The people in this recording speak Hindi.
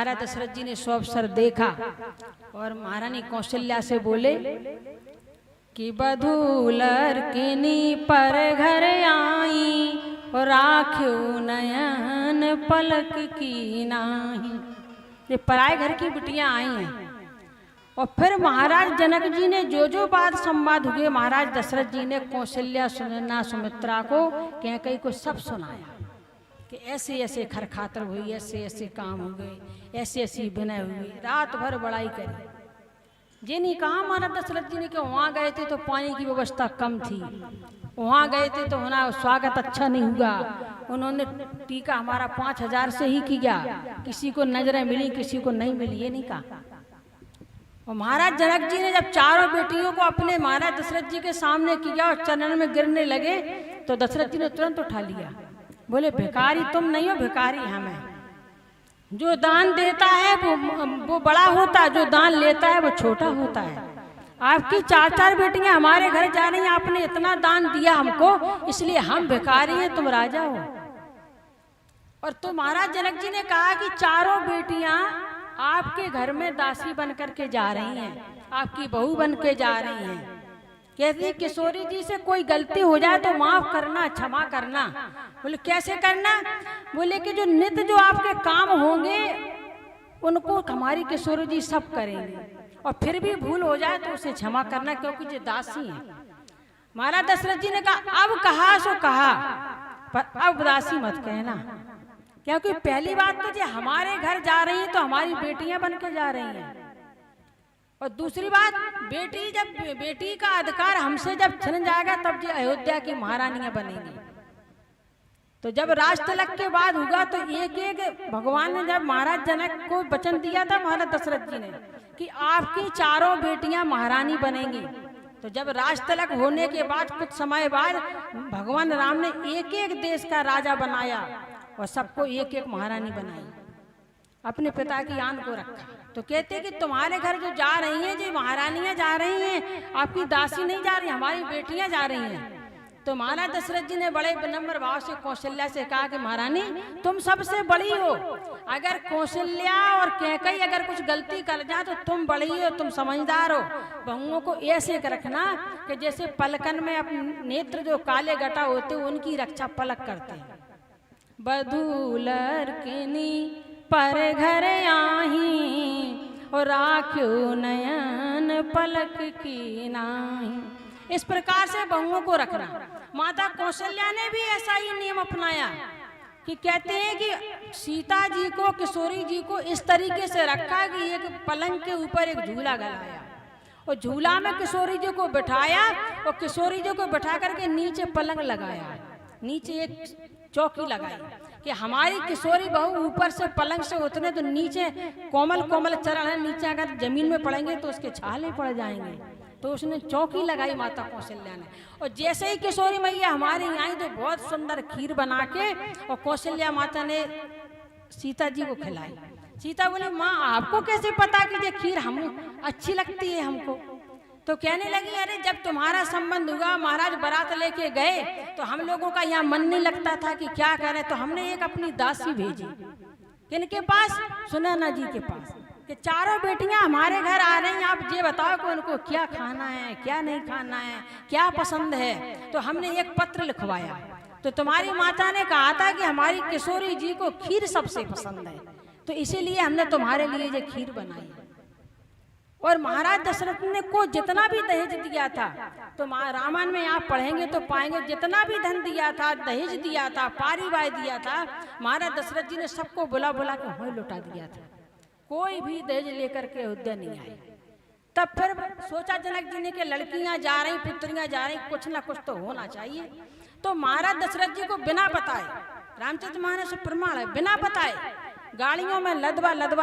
महाराज दशरथ जी ने सो अवसर देखा और महारानी कौशल्या से बोले कि बधू लड़किनी पर घर आई और राख्यो नयन पलक की नाही। ये पराए घर की बिटियां आई हैं। और फिर महाराज जनक जी ने जो बात संवाद हुए महाराज दशरथ जी ने कौशल्या सुनैना सुमित्रा को कैकेयी को सब सुनाया कि ऐसे ऐसे खरखातर हुई, ऐसे ऐसे काम हो गए, ऐसी ऐसी विनय हुई। रात भर बड़ाई करी। ये नहीं कहा महाराज दशरथ जी ने कि वहाँ गए थे तो पानी की व्यवस्था कम थी, वहाँ गए थे तो होना स्वागत अच्छा नहीं हुआ, उन्होंने टीका हमारा 5000 से ही किया, किसी को नजरें मिली किसी को नहीं मिली, ये नहीं कहा। और महाराज जनक जी ने जब चारों बेटियों को अपने महाराज दशरथ जी के सामने किया और चरण में गिरने लगे तो दशरथ जी ने तुरंत उठा लिया। बोले भिखारी तुम नहीं हो, भिखारी हम हैं। जो दान देता है वो बड़ा होता है, जो दान लेता है वो छोटा होता है। आपकी 4 बेटियां हमारे घर जा रही हैं, आपने इतना दान दिया हमको, इसलिए हम भिखारी हैं, तुम राजा हो। और तो महाराज जनक जी ने कहा कि चारों बेटियां आपके घर में दासी बन करके जा रही हैं, आपकी बहू बन के जा रही हैं। कहती किशोरी जी से कोई गलती हो जाए तो माफ करना, क्षमा करना। बोले कैसे करना? बोले कि जो नित्य जो आपके काम होंगे उनको हमारी किशोरी जी सब करेंगे, और फिर भी भूल हो जाए तो उसे क्षमा करना, क्योंकि ये दासी है। महाराज दशरथ जी ने कहा अब कहा सो कहा, पर अब दासी मत कहना, क्योंकि पहली बात तो ये हमारे घर जा रही है तो हमारी बेटियां बन के जा रही हैं, और दूसरी बात बेटी का अधिकार हमसे जब छिन जाएगा तब ये अयोध्या की महारानियां बनेंगी। तो जब राज तिलक के बाद होगा तो एक एक भगवान ने जब महाराज जनक को वचन दिया था महाराज दशरथ जी ने कि आपकी चारों बेटियां महारानी बनेंगी। तो जब राज तिलक होने के बाद कुछ समय बाद भगवान राम ने एक एक देश का राजा बनाया और सबको एक एक महारानी बनाई, अपने पिता की आन को रखा। तो कहते कि तुम्हारे घर जो जा रही हैं जो महारानियां जा रही हैं, आपकी दासी नहीं जा रही, हमारी बेटियां जा रही हैं। तो महाराज दशरथ जी ने बड़े विनम्र भाव से कौशल्या से कहा कि महारानी तुम सबसे बड़ी हो, अगर कौशल्या और कैकेयी अगर कुछ गलती कर जाए तो तुम बड़ी हो, तुम समझदार हो। बहुओं को ऐसे रखना कि जैसे पलकन में अपने नेत्र जो काले गटा होते उनकी रक्षा पलक करते हैं। बधू लड़किनी पर घर आही और राख्यो नयन पलक की नाही। इस प्रकार से बहुओं को रखना। माता कौशल्या ने भी ऐसा ही नियम अपनाया कि कहते हैं कि सीता जी को किशोरी जी को इस तरीके से रखा कि एक पलंग के ऊपर एक झूला लगाया और झूला में किशोरी जी को बिठाया और किशोरी जी को बिठा करके नीचे पलंग लगाया, नीचे एक चौकी लगाई कि हमारी किशोरी बहू ऊपर से पलंग से उतरे तो नीचे कोमल कोमल चरण है, नीचे अगर जमीन में पड़ेंगे तो उसके छाले पड़ जाएंगे। तो उसने चौकी लगाई माता कौशल्या ने। और जैसे ही किशोरी मैया हमारे यहाँ आई तो बहुत सुंदर खीर बना के और कौशल्या माता ने सीता जी को खिलाई। सीता बोली माँ आपको कैसे पता कि ये खीर हम अच्छी लगती है हमको? तो कहने लगी अरे जब तुम्हारा संबंध हुआ महाराज बारात लेके गए तो हम लोगों का यहाँ मन नहीं लगता था कि क्या करें, तो हमने एक अपनी दासी भेजी। किनके पास? सुनैना जी के पास, कि चारों बेटियां हमारे घर आ रही हैं, आप ये बताओ कि उनको क्या खाना है क्या नहीं खाना है, क्या पसंद है। तो हमने एक पत्र लिखवाया। तो तुम्हारी माता ने कहा था कि हमारी किशोरी जी को खीर सबसे पसंद है, तो इसीलिए हमने तुम्हारे लिए ये खीर बनाई। और महाराज दशरथ ने को जितना भी दहेज दिया था, तो रामायण में आप पढ़ेंगे तो पाएंगे जितना भी धन दिया था, दहेज दिया था, पारिवाय दिया था, महाराज दशरथ जी ने सबको बुला बुला के वहीं लौटा दिया था। कोई भी दहेज लेकर के अयोध्या नहीं आए। तब फिर सोचा जनक जी ने कि लड़कियां जा रही, पुत्रियां जा रही, कुछ ना कुछ तो होना चाहिए। तो महाराज दशरथ जी को बिना बताए, रामचरितमानस प्रमाण है, बिना बताए गाड़ियों में लदवा लदवा